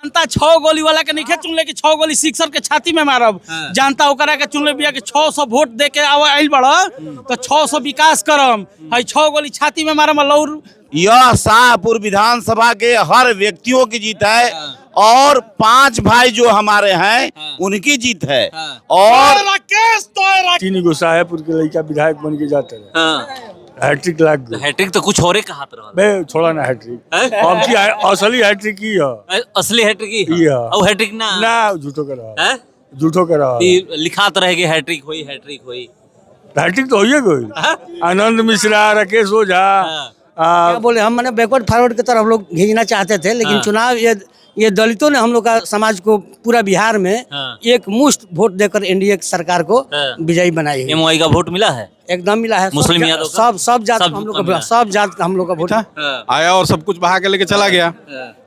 जनता 6 गोली वाला के नहीं चुनले कि 6 गोली सिक्सर के छाती में मारब। जनता ओकरा के चुनले बिया कि 600 वोट दे के आइल बड़ा तो 600 विकास करम, है 6 गोली छाती में मारम लौर। यह शाहपुर विधानसभा के हर व्यक्तियों की जीत है और 5 भाई जो हमारे हैं उनकी जीत है। और तीन गो शाहपुर के लड़का विधायक बन के जाते रहे, हैट्रिक लाग गई। हैट्रिक तो कुछ और कहा बे छोड़ा ना हैट्रिक, अब की असली हैट्रिक की है, असली हैट्रिक की है और हैट्रिक ना झूठो करा, झूठो करा लिखात रहेगी हैट्रिक हुई हैट्रिक हुई। हैट्रिक तो होइए गई। आनंद मिश्रा, राकेश ओझा क्या बोले हम मैंने बैकवर्ड फॉरवर्ड की तरफ हम लोग भेजना चाहते थे, लेकिन चुनाव ये दलितों ने हम लोग का समाज को पूरा बिहार में एक मुश्त वोट देकर एनडीए सरकार को विजयी बनाई है। एमओआई का वोट मिला है, एकदम मिला है। मुस्लिम यादव सब जात हम लोग का, सब जात का हम लोग का वोट आया और सब कुछ बहा के लेके चला गया।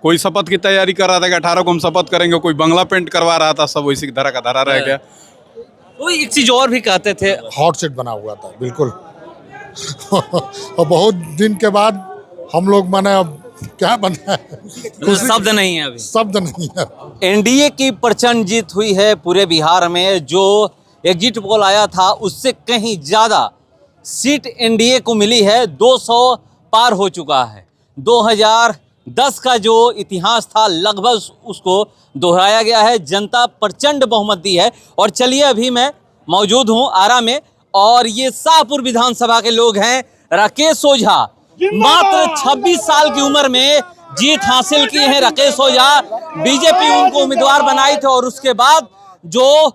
कोई शपथ की तैयारी कर रहा था कि 18 को हम शपथ करेंगे, कोई बंगला पेंट करवा रहा था, सब वैसी धरा का धरा रह गया। कोई एक चीज और भी कहते थे, हॉट सीट बना हुआ था बिल्कुल। और बहुत दिन के बाद हम लोग माने अब क्या बना है, शब्द नहीं है अभी, शब्द नहीं है। एनडीए की प्रचंड जीत हुई है पूरे बिहार में। जो एग्जिट पोल आया था उससे कहीं ज्यादा सीट एनडीए को मिली है, 200 पार हो चुका है। 2010 का जो इतिहास था लगभग उसको दोहराया गया है। जनता प्रचंड बहुमत दी है। और चलिए अभी मैं मौजूद हूं आरा में और ये शाहपुर विधानसभा के लोग हैं। राकेश ओझा मात्र 26 साल की उम्र में जीत हासिल की है। राकेश ओझा बीजेपी उनको उम्मीदवार बनाई थे और उसके बाद जो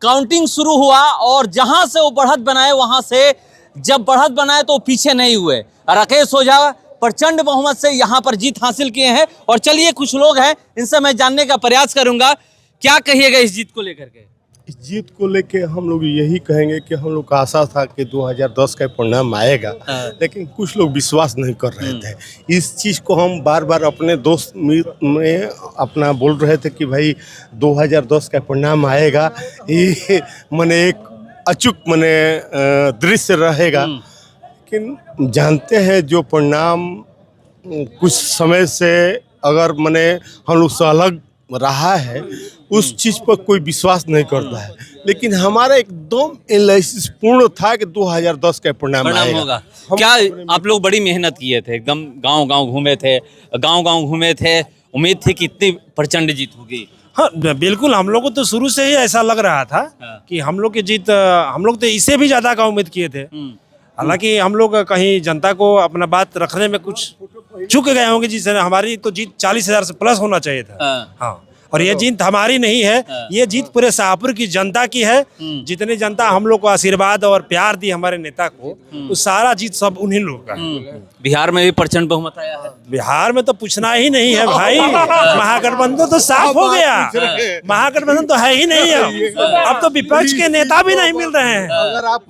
काउंटिंग शुरू हुआ और जहां से वो बढ़त बनाए वहां से जब बढ़त बनाए तो पीछे नहीं हुए। राकेश ओझा प्रचंड बहुमत से यहां पर जीत हासिल किए हैं। और चलिए कुछ लोग हैं इनसे मैं जानने का प्रयास करूंगा, क्या कहिएगा इस जीत को लेकर के? इस जीत को लेके हम लोग यही कहेंगे कि हम लोग का आशा था कि 2010 का परिणाम आएगा, लेकिन कुछ लोग विश्वास नहीं कर रहे थे। इस चीज़ को हम बार बार अपने दोस्त में अपना बोल रहे थे कि भाई 2010 का परिणाम आएगा, ये मने एक अचूक मने दृश्य रहेगा। लेकिन जानते हैं जो परिणाम कुछ समय से अगर मने हम लोग से अलग रहा है, उस चीज पर कोई विश्वास नहीं करता है। लेकिन हमारा एकदम एनालिसिस पूर्ण था कि 2010 का परिणाम होगा। क्या आप लोग बड़ी मेहनत किए थे, एकदम गांव-गांव घूमे थे, उम्मीद थी कि इतनी प्रचंड जीत होगी? हाँ बिल्कुल, हम लोग को तो शुरू से ही ऐसा लग रहा था कि हम लोग की जीत, हम लोग तो इससे भी ज्यादा का उम्मीद किए थे। हालांकि हम लोग कहीं जनता को अपना बात रखने में कुछ चूक गए होंगे, जिससे हमारी तो जीत 40,000 से प्लस होना चाहिए था। हाँ, और ये जीत हमारी नहीं है, ये जीत पूरे शाहपुर की जनता की है। जितनी जनता हम लोग को आशीर्वाद और प्यार दी हमारे नेता को, वो सारा जीत सब उन्हीं लोग का है। बिहार में भी प्रचंड बहुमत आया है। बिहार में तो पूछना ही नहीं है भाई, महागठबंधन तो साफ हो गया, महागठबंधन तो है ही नहीं है। अब तो विपक्ष के नेता भी नहीं मिल रहे हैं।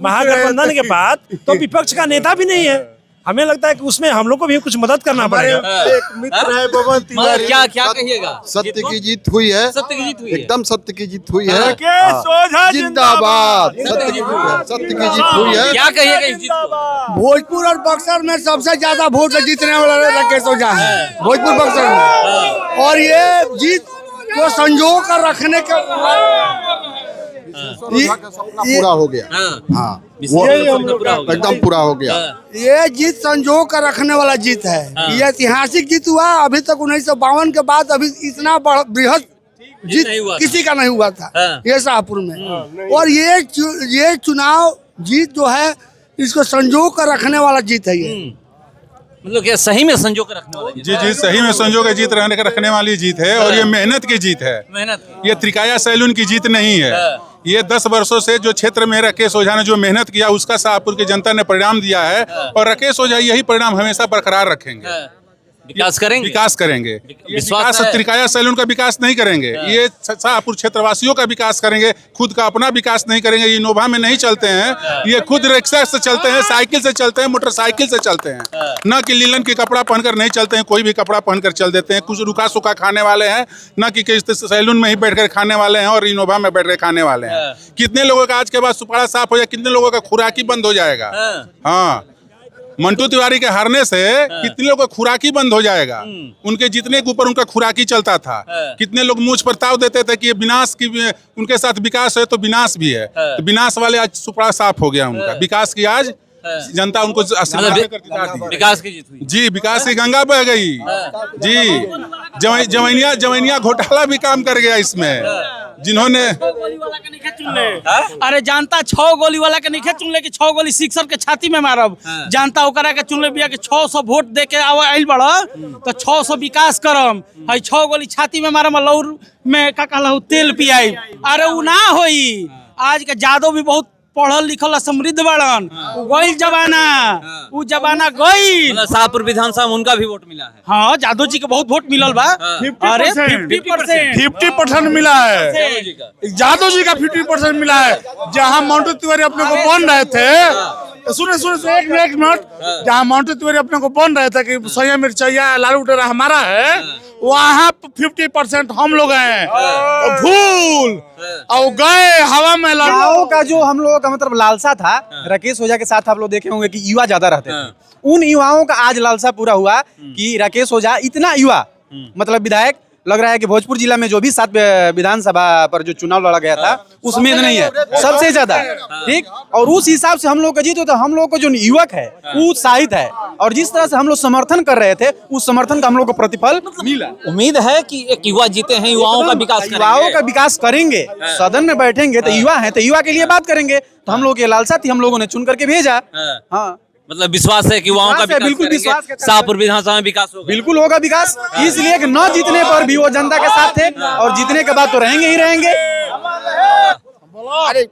महागठबंधन के बाद तो विपक्ष का नेता भी नहीं है। हमें लगता है कि उसमें हम लोग को भी कुछ मदद करना पड़ेगा। एक मित्र है बबन तिवारी, क्या कहिएगा? सत्य की जीत हुई है, सत्य की जीत हुई है, एकदम सत्य की जीत हुई है। जिंदाबाद, सत्य की जीत हुई है। क्या कहिएगा इस जीत को? भोजपुर और बक्सर में सबसे ज्यादा वोट से जीतने वाला राकेश ओझा है, भोजपुर बक्सर में। और ये जीत को संजो कर रखने के सपना पूरा हो गया। हाँ, एकदम पूरा हो गया। ये जीत संजो कर रखने वाला जीत है। ये ऐतिहासिक जीत हुआ। अभी तक 1952 के बाद अभी इतना बृहद जीत किसी का नहीं हुआ था ये शाहपुर में। और ये चुनाव जीत जो है इसको संजो कर रखने वाला जीत है। ये मतलब क्या सही में संजो कर रखने वाला? जी, सही में संजो के जीत रखने वाली जीत है। और ये मेहनत की जीत है, ये त्रिकाया सैलून की जीत नहीं है। ये 10 वर्षों से जो क्षेत्र में राकेश ओझा ने जो मेहनत किया उसका शाहपुर की जनता ने परिणाम दिया है। और राकेश ओझा यही परिणाम हमेशा बरकरार रखेंगे, विकास करेंगे। विकास त्रिकाया सैलून का विकास नहीं करेंगे, ये शाहपुर क्षेत्रवासियों का विकास करेंगे। खुद का अपना विकास नहीं करेंगे। इनोवा में नहीं चलते हैं, ये खुद रिक्शा से चलते हैं, साइकिल से चलते हैं, मोटरसाइकिल से चलते हैं। न कि लीलन के कपड़ा पहनकर नहीं चलते हैं, कोई भी कपड़ा पहनकर चल देते हैं। कुछ रुका सुखा खाने वाले हैं, न कि सैलून में ही बैठकर खाने वाले हैं और इनोवा में बैठकर खाने वाले हैं। कितने लोगों का आज के बाद सुपारा साफ हो जाए, कितने लोगों का खुराकी बंद हो जाएगा। हाँ, मंटू तिवारी के हारने से कितने लोग का खुराकी बंद हो जाएगा। उनके जीतने के ऊपर उनका खुराकी चलता था। कितने लोग मुझ पर ताव देते थे कि ये विनाश की, उनके साथ विकास है तो विनाश भी है। तो विनाश वाले आज सुपड़ा साफ हो गया उनका। विकास की आज जनता उनको विकास की जीत हुई। जी, विकास की गंगा बह गई जी। जवैनिया घोटाला भी काम कर गया इसमें, जिन्होंने अरे जनता 6 गोली वाला के नहीं चुन ले कि 6 गोली सिक्सर के छाती में मारब। जनता ओकरा के चुन ले बिया कि 600 वोट दे के आइल बड़ तो 600 विकास करम। है 6 गोली छाती में मारम, लौर में का कहलहु तेल पियाई। अरे उ ना होई। आज के जादव भी बहुत पढ़ल लिखल समृद्ध बड़न। गई जमाना, उ जमाना गई। शाहपुर विधानसभा में उनका भी वोट मिला है। हाँ, जादव जी के बहुत वोट मिलल बा। अरे 50% मिला है। जादव जी का 50% मिला है। जहाँ मंटू तिवारी अपने को बन रहे थे, सुने एक मिनट, जहाँ मंटू तिवारी अपने को बन रहे थे कि सैया मिर्चैया लालू डरा हमारा है, वहाँ 50% हम लोग हैं। भूल और गए हवा में। युवाओं का जो हम लोगों का मतलब लालसा था, राकेश ओझा के साथ आप लोग देखे होंगे कि युवा ज्यादा रहते थे। उन युवाओं का आज लालसा पूरा हुआ कि राकेश ओझा इतना युवा मतलब विधायक लग रहा है कि भोजपुर जिला में जो भी 7 विधानसभा पर जो चुनाव लड़ा गया था उसमें नहीं है, सबसे ज्यादा। ठीक, और उस हिसाब से हम लोग का जीत होता, हम लोग को जो युवक है वो उत्साहित है। और जिस तरह से हम लोग समर्थन कर रहे थे, उस समर्थन का हम लोग को प्रतिफल मिला। उम्मीद है कि एक युवा जीते हैं, युवाओं का विकास करेंगे। युवाओं का विकास करेंगे। सदन में बैठेंगे तो युवा है, तो युवा के लिए बात करेंगे। तो हम लोग ये लालसा थी, हम लोगों ने चुन करके भेजा। हाँ, मतलब विश्वास है कि युवाओं का विकास बिल्कुल विश्वास। शाहपुर विधानसभा में विकास होगा, बिल्कुल होगा विकास। इसलिए कि न जीतने पर भी वो जनता के साथ थे और जीतने के बाद तो रहेंगे ही रहेंगे। अरे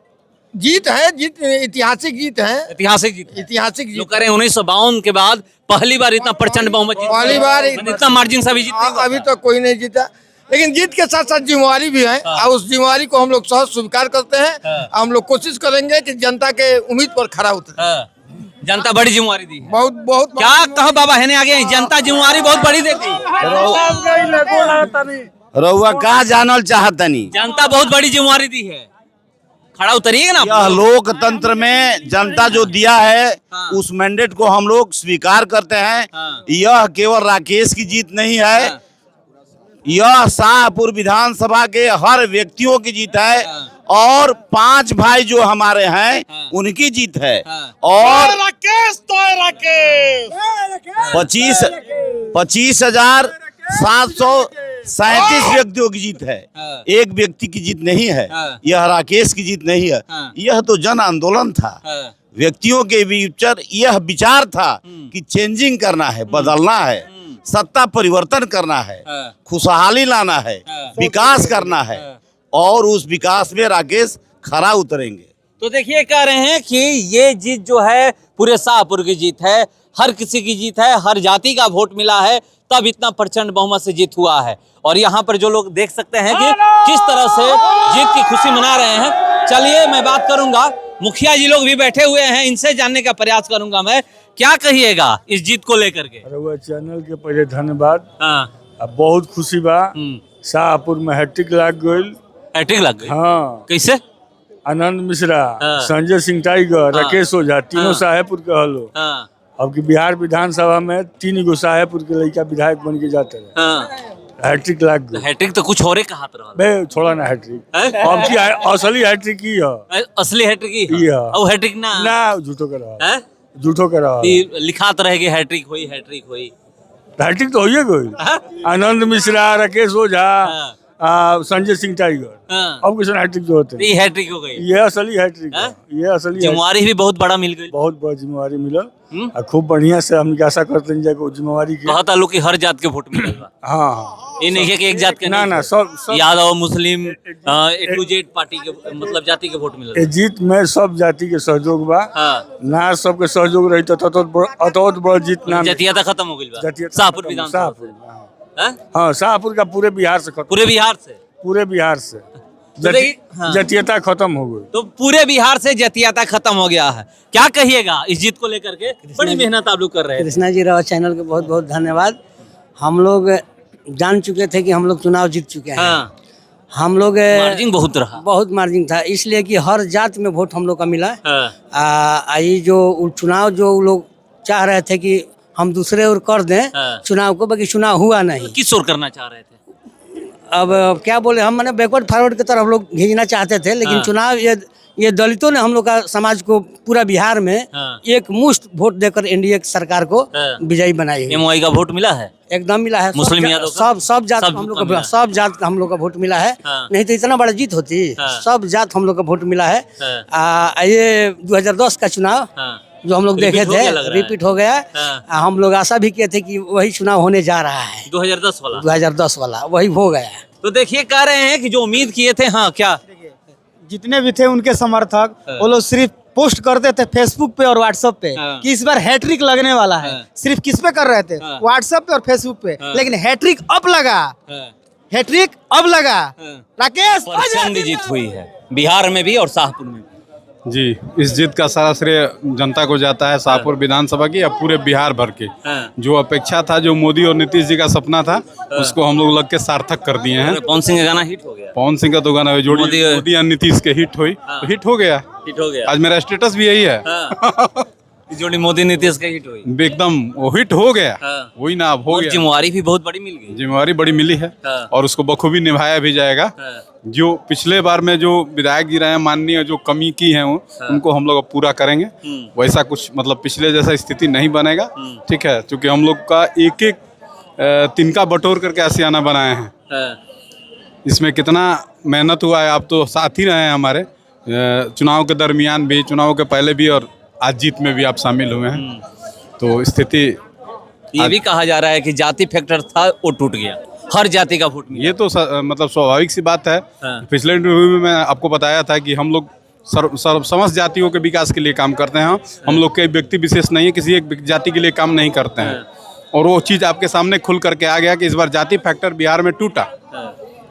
जीत है, जीत ऐतिहासिक जीत है। ऐतिहासिक जीत। लोग कह रहे हैं 1952 के बाद पहली बार इतना प्रचंड बहुमत जीता। पहली बार इतना मार्जिन से भी जीता। अभी तक कोई नहीं जीता, लेकिन जीत के साथ साथ जिम्मेवारी भी है। और उस जिम्मेवारी को हम लोग सहज स्वीकार करते हैं। हम लोग कोशिश करेंगे कि जनता के उम्मीद पर खरा उतरे। जनता बड़ी जिम्मेवारी दी है। बहुत क्या कहो बाबा है आगे, जनता जिम्मेवारी बहुत बड़ी देती। रउआ का जानल चाहतनी, जनता बहुत बड़ी जिम्मेवारी दी है, खड़ा उतरिएगा ना। यह लोकतंत्र में जनता जो दिया है उस मैंडेट को हम लोग स्वीकार करते हैं। यह केवल राकेश की जीत नहीं है, यह शाहपुर विधानसभा के हर व्यक्तियों की जीत है। और 5 भाई जो हमारे हैं उनकी जीत है। और 25,737 व्यक्तियों की जीत है। एक व्यक्ति की जीत नहीं है, यह राकेश की जीत नहीं है। यह तो जन आंदोलन था। व्यक्तियों के बीच यह विचार था कि चेंजिंग करना है, बदलना है, सत्ता परिवर्तन करना है, खुशहाली लाना है, विकास करना है। और उस विकास में राकेश खरा उतरेंगे। तो देखिए, कह रहे हैं कि ये जीत जो है पूरे शाहपुर की जीत है, हर किसी की जीत है, हर जाति का वोट मिला है, तब इतना प्रचंड बहुमत से जीत हुआ है। और यहाँ पर जो लोग देख सकते हैं कि किस तरह से जीत की खुशी मना रहे हैं। चलिए मैं बात करूंगा, मुखिया जी लोग भी बैठे हुए हैं, इनसे जानने का प्रयास करूंगा मैं, क्या कहिएगा इस जीत को लेकर के। अरे वो चैनल के पहले धन्यवाद। हाँ, बहुत खुशी बा। शाहपुर में हैट्रिक लग गई। हैट्रिक लग गई? हाँ। कैसे? आनंद मिश्रा, संजय सिंह टाइगर, राकेश ओझा, तीनों शाहपुर के हलो। अब की बिहार विधानसभा में 3 गो शाहपुर के लड़का विधायक बन के जाते रहे। हैट्रिक लग गई। हैट्रिक तो कुछ और कहा बे, छोड़ा ना हैट्रिक। अब की असली हैट्रिक की है, असली हैट्रिक ही है। और हैट्रिक ना झूठो करा, झूठो करा लिखात रहेगी हैट्रिक हुई, हैट्रिक हुई। हैट्रिक तो होइए गई। आनंद मिश्रा, राकेश ओझा, संजय सिंह टाइगर, अब किसान हैट्रिक जो होते हैं, हैट्रिक हो गई। ये असली हैट्रिक है। ये असली जिम्मेवारी भी बहुत बड़ा मिल गई, बहुत बड़ा जिम्मेवारी मिलल। खूब बढ़िया से हम आशा करते हैं जाके जिम्मेवारी की। बहुत लोग की हर जात के वोट मिलेगा। हाँ, ये नहीं है कि एक जात के, ना सब यादव, मुस्लिम, A to Z पार्टी के मतलब जाति के वोट मिलेगा। जीत में सब जाति के सहयोग बा। ना सबके सहयोग रही तो अतोत बड़ा जीत ना। जातीयता खत्म हो गई शाहपुर विधानसभा। हाँ, शाहपुर का पूरे बिहार से, पूरे बिहार से जातीयता खत्म हो गई। तो पूरे बिहार से जातीयता खत्म हो गया है। क्या कहिएगा इस जीत को लेकर के? बड़ी मेहनत आप लोग कर रहे हैं। कृष्णा जी राव चैनल के बहुत बहुत धन्यवाद। हम लोग जान चुके थे कि हम लोग चुनाव जीत चुके हैं। हम लोग मार्जिन बहुत रहा, बहुत मार्जिन था, इसलिए कि हर जात में वोट हम लोग का मिला। ये जो चुनाव जो लोग चाह रहे थे कि हम दूसरे ओर कर दें चुनाव को, बाकी चुनाव हुआ नहीं। किस ओर करना चाह रहे थे? अब क्या बोले, हम मैंने बैकवर्ड फॉरवर्ड की तरफ हम लोग भेजना चाहते थे, लेकिन चुनाव ये दलितों ने हम लोग का समाज को पूरा बिहार में एक मुश्त वोट देकर एनडीए सरकार को विजयी बनाई है। एमओआई का वोट मिला है? एकदम मिला है। मुस्लिम यादव सब जात हम लोग का, सब जात का हम लोग का वोट मिला है। नहीं तो इतना बड़ा जीत होती। सब जात हम लोग का वोट मिला है। ये 2010 का चुनाव जो हम लोग देखे थे रिपीट हो गया। हम लोग आशा भी किए थे कि वही चुनाव होने जा रहा है, 2010 वाला वही हो गया। तो देखिए कह रहे हैं कि जो उम्मीद किए थे, हाँ क्या जितने भी थे उनके समर्थक वो लोग सिर्फ पोस्ट करते थे फेसबुक पे और व्हाट्सएप पे कि इस बार हैट्रिक लगने वाला है। सिर्फ किस पे कर रहे थे? व्हाट्सएप पे और फेसबुक पे। लेकिन हैट्रिक अब लगा, हैट्रिक अब लगा। राकेश प्रचंड जीत हुई है बिहार में भी और शाहपुर में भी। जी, इस जीत का सारा श्रेय जनता को जाता है, शाहपुर विधानसभा की या पूरे बिहार भर के। जो अपेक्षा था, जो मोदी और नीतीश जी का सपना था, उसको हम लोग लग के सार्थक कर दिए हैं। पवन सिंह का गाना हिट हो गया। पवन सिंह का तो गाना जोड़ी मोदी और नीतीश के हिट हुई, तो हिट हो गया। आज मेरा स्टेटस भी यही है। जोड़ी मोदी नीतीश का हिट हुई, एकदम वो हिट हो गया। वही ना, अब हो गया। जिम्मेवारी भी बहुत बड़ी मिल गई। जिम्मेवारी बड़ी मिली है और उसको बखूबी निभाया भी जाएगा। जो पिछले बार में जो विधायक जी रहे हैं माननीय, जो कमी की है उनको हम लोग अब पूरा करेंगे। वैसा कुछ मतलब पिछले जैसा स्थिति नहीं बनेगा, ठीक है, क्योंकि हम लोग का एक एक तिनका बटोर करके आशियाना बनाए हैं। इसमें कितना मेहनत हुआ है, आप तो साथ ही रहे हैं हमारे, चुनाव के दरमियान भी, चुनाव के पहले भी, और आज जीत में भी आप शामिल हुए हैं। तो स्थिति ये भी कहा जा रहा है कि जाति फैक्टर था वो टूट गया, हर जाति का वोट मिला। ये तो मतलब स्वाभाविक सी बात है। पिछले इंटरव्यू में मैं आपको बताया था कि हम लोग समस्त जातियों के विकास के लिए काम करते हैं। हम लोग के व्यक्ति विशेष नहीं है, किसी एक जाति के लिए काम नहीं करते हैं। और वो चीज़ आपके सामने खुल करके आ गया कि इस बार जाति फैक्टर बिहार में टूटा,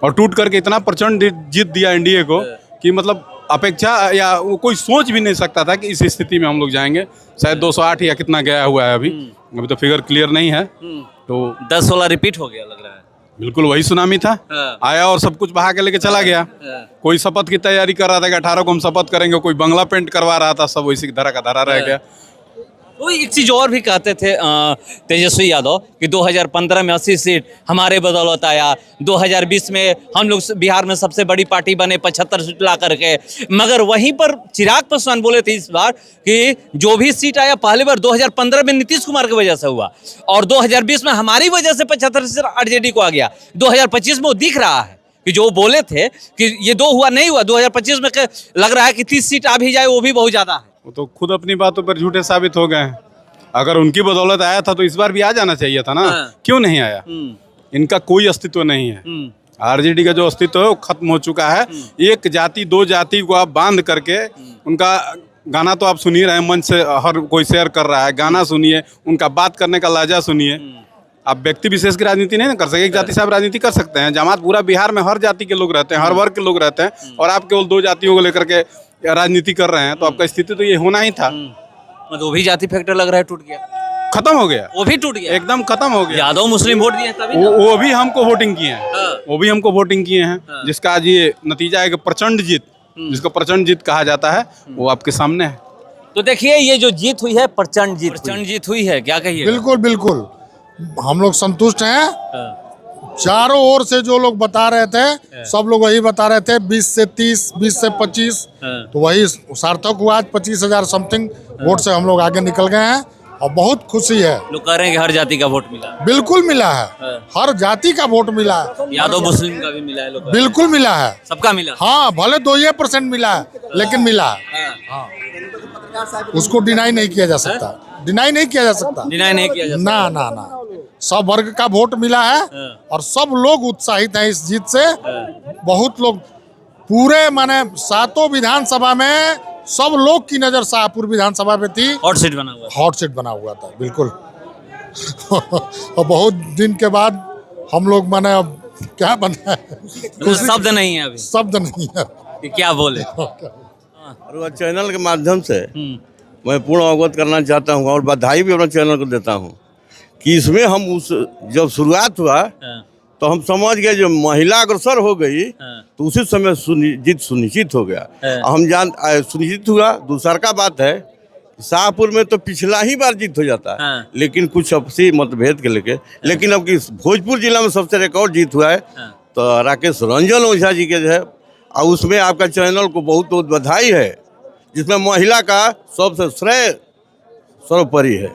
और टूट करके इतना प्रचंड जीत दिया एनडीए को कि मतलब अपेक्षा या वो कोई सोच भी नहीं सकता था कि इस स्थिति में हम लोग जाएंगे। शायद 208 या कितना गया हुआ है, अभी तो फिगर क्लियर नहीं है। तो 10-16 रिपीट हो गया लग रहा है। बिल्कुल वही सुनामी था। आया और सब कुछ बहा के लेके चला गया। कोई शपथ की तैयारी कर रहा था कि 18 को हम शपथ करेंगे, कोई बंगला पेंट करवा रहा था, सब वैसे धरा का धरा रह गया। तो एक चीज और भी कहते थे तेजस्वी यादव कि 2015 में 80 सीट हमारे बदौलत आया, 2020 में हम लोग बिहार में सबसे बड़ी पार्टी बने 75 सीट ला करके। मगर वहीं पर चिराग पासवान बोले थे इस बार कि जो भी सीट आया पहली बार 2015 में नीतीश कुमार की वजह से हुआ, और 2020 में हमारी वजह से 75 सीट आरजेडी को आ गया। 2025 में वो दिख रहा है कि जो बोले थे कि ये 2 हुआ नहीं हुआ, 2025 में लग रहा है कि 30 सीट आ भी जाए, वो भी बहुत ज्यादा है। वो तो खुद अपनी बातों पर झूठे साबित हो गए हैं। अगर उनकी बदौलत आया था तो इस बार भी आ जाना चाहिए था ना। क्यों नहीं आया? इनका कोई अस्तित्व नहीं है। आरजेडी का जो अस्तित्व है वो खत्म हो चुका है। एक जाति 2 जाति को आप बांध करके, उनका गाना तो आप सुन ही रहे हैं, मंच से हर कोई शेयर कर रहा है, गाना सुनिए, उनका बात करने का लहजा सुनिए। आप व्यक्ति विशेष की राजनीति नहीं कर सकते। एक जाति से आप राजनीति कर सकते हैं। जमात पूरा बिहार में हर जाति के लोग रहते हैं, हर वर्ग के लोग रहते हैं, और आप केवल 2 जातियों को लेकर के राजनीति कर रहे हैं। तो आपका स्थिति तो ये होना ही था। मतलब वो भी जाति फैक्टर लग रहा है टूट गया, खत्म हो गया, वो भी टूट गया, एकदम खत्म हो गया। यादव मुस्लिम वोट दिए तभी वो भी हमको वोटिंग किए हैं। वो भी हमको वोटिंग किए हैं, जिसका आज ये नतीजा है कि प्रचंड जीत, जिसको प्रचंड जीत कहा जाता है, वो आपके सामने है। तो देखिए ये जो जीत हुई है प्रचंड जीत हुई है, क्या कहिए? बिल्कुल बिल्कुल हम लोग संतुष्ट हैं। चारों ओर से जो लोग बता रहे थे, सब लोग वही बता रहे थे, 20 से 30, 20 से 25, तो वही सार्थक हुआ। आज 25,000 समथिंग वोट से हम लोग आगे निकल गए हैं और बहुत खुशी है। लोग कह रहे हैं कि हर जाति का वोट मिला। बिल्कुल मिला है, हर जाति का वोट मिला है। यादव मुस्लिम का भी मिला है, लोग बिल्कुल मिला है, सबका मिला। हाँ, भले 2% मिला है, लेकिन मिला है। हाँ, उसको डिनाई नहीं किया जा सकता, डिनाई नहीं किया जा सकता, डिनाई नहीं किया जा सकता। ना ना ना, सब वर्ग का वोट मिला है और सब लोग उत्साहित हैं इस जीत से। बहुत लोग पूरे माने 7 विधानसभा में सब लोग की नजर शाहपुर विधानसभा पे थी। हॉट सीट बना हुआ, हॉट सीट बना हुआ था, बिल्कुल। और बहुत दिन के बाद हम लोग माने अब क्या बना है, शब्द नहीं है, अभी शब्द नहीं है कि क्या बोले। और चैनल के माध्यम से मैं पूर्ण अवगत करना चाहता हूँ और बधाई भी अपना चैनल को देता हूँ कि इसमें हम जब शुरुआत हुआ तो हम समझ गए जो महिला अग्रसर हो गई तो उसी समय जीत सुनिश्चित हो गया। हम सुनिश्चित हुआ। दूसरा का बात है शाहपुर में तो पिछला ही बार जीत हो जाता है, लेकिन कुछ आपसी मतभेद के लेके, लेकिन अब की भोजपुर जिला में सबसे रिकॉर्ड जीत हुआ है तो राकेश रंजन ओझा जी के जो है, और उसमें आपका चैनल को बहुत बहुत बधाई है, जिसमें महिला का सबसे श्रेय सर्वोपरि है,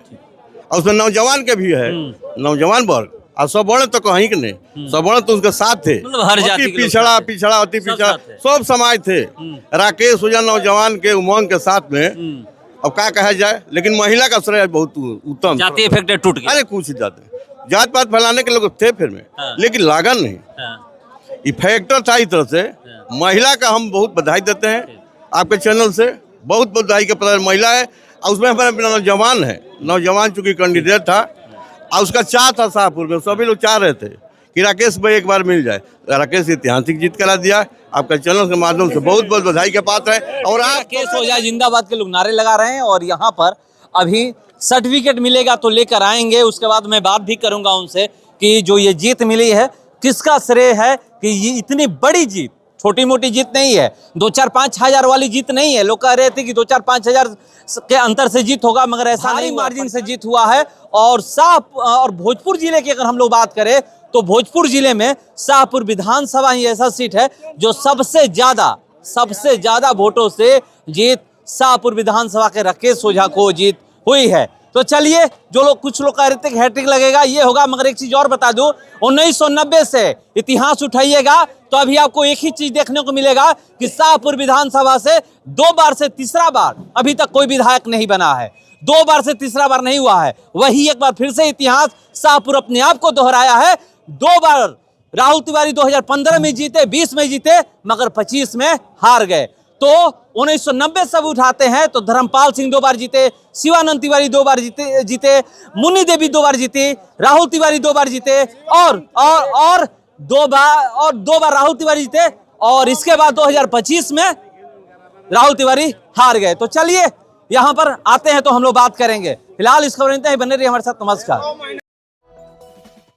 और उसमें नौजवान के भी है, नौजवान वर्ग, और सवर्ण तो कहीं के नहीं, सवर्ण तो उसके साथ थे, मतलब हर जाति के लोग पिछड़ा साथ थे। पिछड़ा अति पिछड़ा साथ थे। सब समाज थे। राकेश ओझा नौजवान के उमंग के साथ में, अब क्या कहा जाए, लेकिन महिला का श्रेय बहुत उत्तम। जाति इफेक्ट टूट गया। अरे कुछ जात पात फैलाने के लोग थे फिर में, लेकिन लागन नहीं, इफेक्टर था। इस तरह से महिला का हम बहुत बधाई देते हैं आपके चैनल से, बहुत बधाई के पात्र महिला है, और उसमें हमारे नौजवान है, नौजवान चूंकि कैंडिडेट था, और उसका चाह था शाहपुर में, सभी लोग चाह रहे थे कि राकेश भाई एक बार मिल जाए। राकेश ऐतिहासिक जीत करा दिया, आपका चैनल के माध्यम से बहुत बहुत बधाई के पात्र है। और आप राकेश ओझा जिंदाबाद के लोग नारे लगा रहे हैं, और यहाँ पर अभी सर्टिफिकेट मिलेगा तो लेकर आएंगे, उसके बाद मैं बात भी करूंगा उनसे कि जो ये जीत मिली है किसका श्रेय है, कि ये इतनी बड़ी जीत छोटी मोटी जीत नहीं है, 2-4-5 हजार वाली जीत नहीं है। लोग कह रहे थे कि 2-4-5 हजार के अंतर से जीत होगा, मगर ऐसा नहीं, मार्जिन से जीत हुआ है। और भोजपुर जिले की अगर हम लोग बात करें तो भोजपुर जिले में शाहपुर विधानसभा ही ऐसा सीट है जो सबसे ज्यादा वोटों से जीत शाहपुर विधानसभा के राकेश ओझा को जीत हुई है। तो चलिए, जो लोग कुछ लोग कह रहे थे कि हैट्रिक लगेगा, ये होगा, मगर एक चीज और बता दूं, 1990 से इतिहास उठाइएगा तो अभी आपको एक ही चीज देखने को मिलेगा कि शाहपुर विधानसभा से 2 बार से तीसरा बार अभी तक कोई विधायक नहीं बना है, 2 बार से तीसरा बार नहीं हुआ है। वही एक बार फिर से इतिहास शाहपुर अपने आप को दोहराया है। 2 बार राहुल तिवारी 2015 में जीते, 20 में जीते, मगर 25 में हार गए। तो 1990 सब उठाते हैं तो धर्मपाल सिंह 2 बार जीते, शिवानंद तिवारी 2 बार जीते, मुन्नी देवी 2 बार जीती, राहुल तिवारी 2 बार जीते, और 2 बार राहुल तिवारी जीते, और इसके बाद 2025 में राहुल तिवारी हार गए। तो चलिए यहाँ पर आते हैं तो हम लोग बात करेंगे। फिलहाल इस खबर में बने रहिए हमारे साथ। नमस्कार।